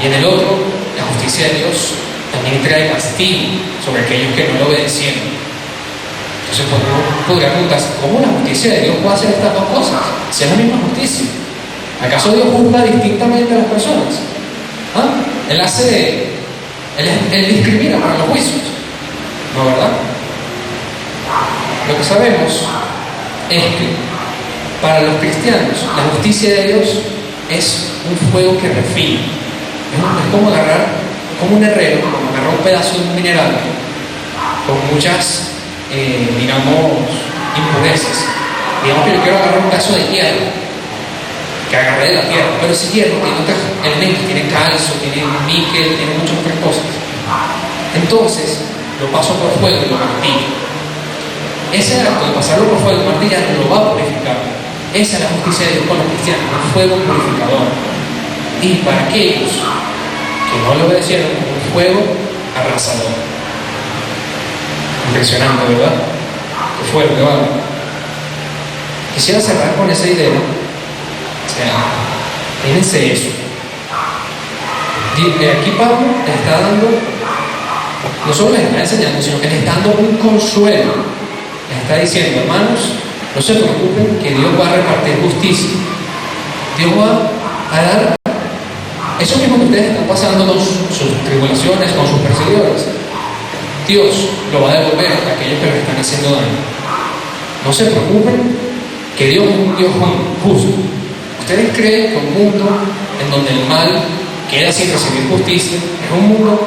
y en el otro la justicia de Dios también trae castigo sobre aquellos que no lo obedecieron. Entonces podría preguntarse, ¿cómo la justicia de Dios puede hacer estas dos cosas? Si es la misma justicia. ¿Acaso Dios juzga distintamente a las personas? ¿Ah? Él discrimina para los juicios. ¿No, verdad? Lo que sabemos es que para los cristianos la justicia de Dios es un fuego que refina. Es como agarrar, como un herrero, como agarrar un pedazo de un mineral con muchas digamos, impurezas. Digamos que yo quiero agarrar un pedazo de hierro que agarré de la tierra, pero ese hierro tiene otros elementos, tiene calcio, tiene níquel, tiene muchas otras cosas. Entonces lo paso por fuego y lo martillo. Ese acto de pasarlo por fuego y martillar lo va a purificar. Esa es la justicia de Dios con los cristianos, un fuego purificador. Y para aquellos que no lo obedecieron, un fuego arrasador. Impresionante, ¿verdad? Qué fuerte, ¿vale? Quisiera cerrar con esa idea. O sea, fíjense eso. Aquí Pablo les está dando, no solo les está enseñando, sino que les está dando un consuelo. Les está diciendo, hermanos, no se preocupen que Dios va a repartir justicia. Dios va a dar eso mismo que ustedes están pasando con sus tribulaciones, con sus perseguidores. Dios lo va a devolver a aquellos que les están haciendo daño. No se preocupen que Dios es un Dios justo. ¿Ustedes creen que un mundo en donde el mal queda sin recibir justicia es un mundo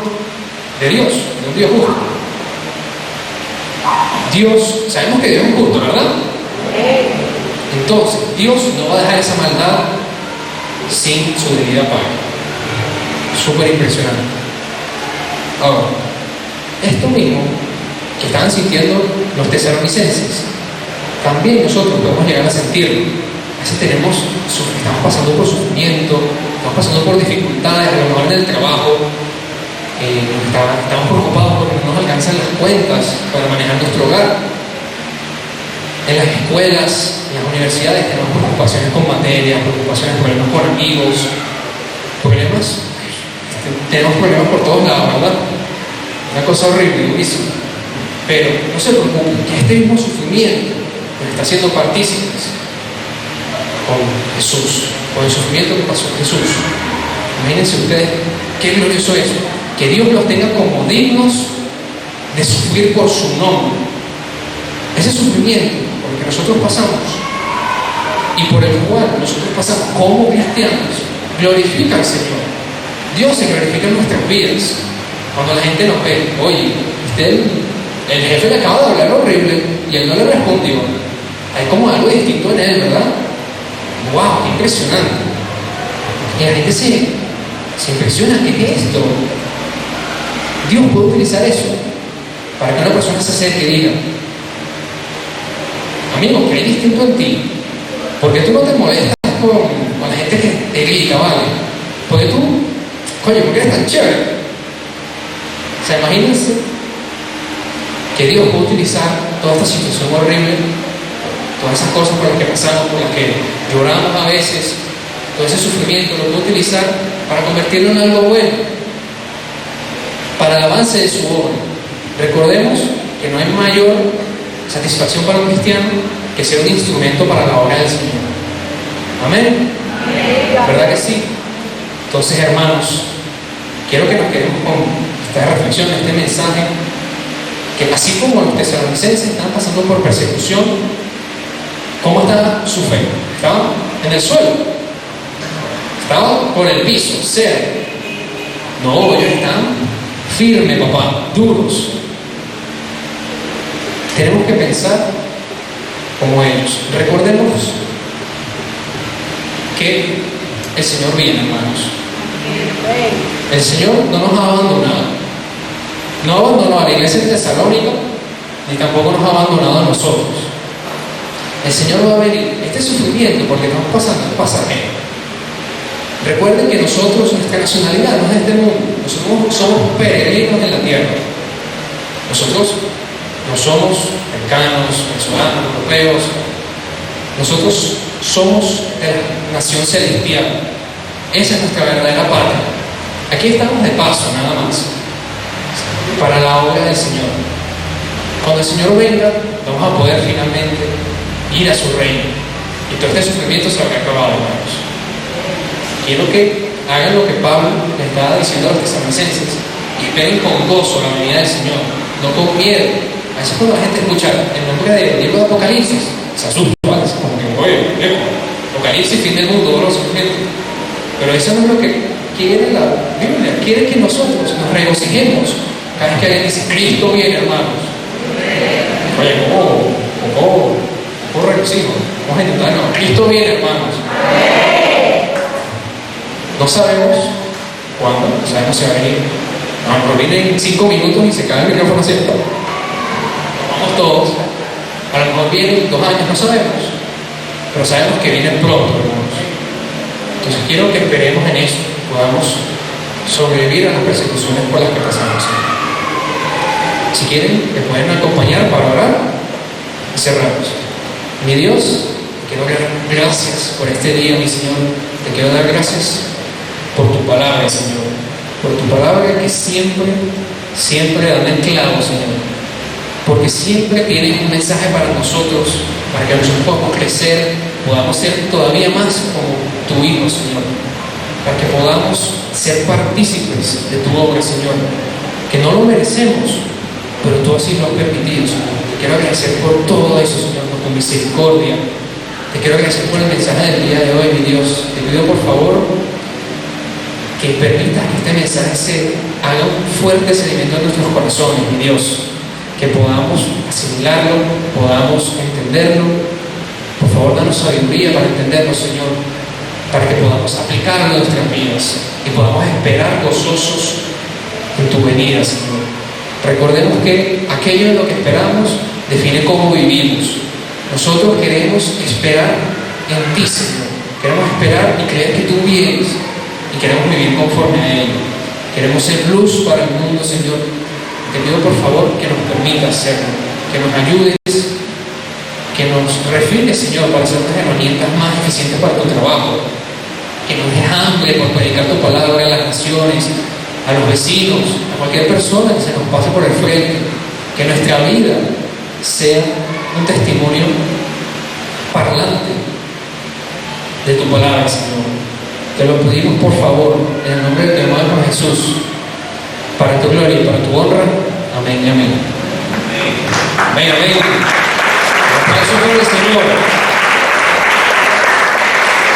de Dios, de un Dios justo? Dios, sabemos que Dios es justo, ¿verdad? Entonces, Dios no va a dejar esa maldad sin su debida paga. Súper impresionante. Ahora, esto mismo que estaban sintiendo los tesalonicenses, también nosotros podemos llegar a sentirlo. A veces estamos pasando por sufrimiento, estamos pasando por dificultades, a lo mejor en el trabajo, estamos preocupados porque no nos alcanzan las cuentas para manejar nuestro hogar. En las escuelas, en las universidades tenemos preocupaciones con materias, problemas con amigos, tenemos problemas por todos lados, ¿verdad? Una cosa horrible, durísima. Pero no se preocupen, que este mismo sufrimiento nos está haciendo partícipes con Jesús, con el sufrimiento que pasó Jesús. Imagínense ustedes qué glorioso es que Dios los tenga como dignos de sufrir por su nombre. Ese sufrimiento por el que nosotros pasamos y por el cual nosotros pasamos como cristianos glorifica al Señor. Dios se glorifica en nuestras vidas. Cuando la gente nos ve, oye, el jefe le acaba de hablar horrible y él no le respondió. Hay como algo distinto en él, ¿verdad? ¡Wow! ¡Qué impresionante! Y la gente se impresiona. ¿Qué es esto? Dios puede utilizar eso para que una persona se acerque y diga, amigo, ¿qué hay distinto en ti? ¿Por qué tú no te molestas con la gente que te grita, vale? ¿Por qué tú, coño, por qué eres tan chévere? O sea, imagínense que Dios puede utilizar toda esta situación horrible, todas esas cosas por las que pasamos, por las que lloramos a veces, todo ese sufrimiento lo puede utilizar para convertirlo en algo bueno, para el avance de su obra. Recordemos que no hay mayor satisfacción para un cristiano que ser un instrumento para la obra del Señor. Amén. ¿Verdad que sí? Entonces, hermanos, quiero que nos quedemos con esta reflexión, este mensaje, que así como los tesalonicenses están pasando por persecución, ¿cómo está su fe? Estaban en el suelo, estaban por el piso, cero. No, ellos están firmes, papá, duros. Tenemos que pensar como ellos. Recordemos que el Señor viene, hermanos. El Señor no nos ha abandonado. No abandonó a la iglesia de Tesalónica ni tampoco nos ha abandonado a nosotros. El Señor va a venir. Este sufrimiento, porque estamos pasando, es pasajero. Recuerden que nosotros, nuestra nacionalidad no es de este mundo. Nosotros somos peregrinos en la tierra. Nosotros no somos americanos, venezolanos, europeos. Nosotros somos de la nación celestial. Esa es nuestra verdadera patria. Aquí estamos de paso, nada más, para la obra del Señor. Cuando el Señor venga, vamos a poder finalmente ir a su reino. Y todo este sufrimiento se habrá acabado, hermanos. Quiero que hagan lo que Pablo le estaba diciendo a los tesalonicenses y esperen con gozo la venida del Señor, no con miedo. A veces cuando la gente escucha el nombre del libro de Apocalipsis, se asusta, ¿vale? Como que, oye, Apocalipsis, fin del mundo, ¿no? Pero eso no es lo que quiere la Biblia. Quiere que nosotros nos regocijemos cada vez que alguien dice, Cristo viene, hermanos. Oye, ¿cómo regocijo? Vamos a intentar, no, Cristo viene, hermanos. No sabemos cuándo, no sabemos si va a venir. A lo mejor viene en 5 minutos y se cae el micrófono así. Vamos todos. A lo mejor viene en 2 años, no sabemos. Pero sabemos que viene pronto, hermanos. Entonces quiero que esperemos en eso, podamos sobrevivir a las persecuciones por las que pasamos. Si quieren, me pueden acompañar para orar y cerramos. Mi Dios, te quiero dar gracias por este día, mi Señor. Te quiero dar gracias por tu palabra, Señor. Por tu palabra que siempre da en clavo, Señor. Porque siempre tienes un mensaje para nosotros, para que nosotros podamos crecer, podamos ser todavía más como tu Hijo, Señor. Para que podamos ser partícipes de tu obra, Señor. Que no lo merecemos, pero tú así lo has permitido, Señor. Te quiero agradecer por todo eso, Señor, por tu misericordia. Te quiero agradecer por el mensaje del día de hoy, mi Dios. Te pido, por favor, que permitas que este mensaje se haga un fuerte sedimento en nuestros corazones, mi Dios. Que podamos asimilarlo, podamos entenderlo. Por favor, danos sabiduría para entenderlo, Señor, para que podamos aplicarlo en nuestras vidas y podamos esperar gozosos en tu venida, Señor. Recordemos que aquello en lo que esperamos define cómo vivimos. Nosotros queremos esperar en ti, Señor. Queremos esperar y creer que tú vienes y queremos vivir conforme a ello. Queremos ser luz para el mundo, Señor. Te pido por favor que nos permitas hacerlo, que nos ayudes, que nos refines, Señor, para ser unas herramientas más eficientes para tu trabajo, que nos dejes hambre por predicar tu palabra a las naciones, a los vecinos, a cualquier persona que se nos pase por el frente, que nuestra vida sea un testimonio parlante de tu palabra, Señor. Te lo pedimos por favor, en el nombre de tu amado Jesús, para tu gloria y para tu honra. Amén y amén. Amén, amén. Aplausos por el Señor.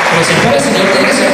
Pero si es para el Señor, tiene que ser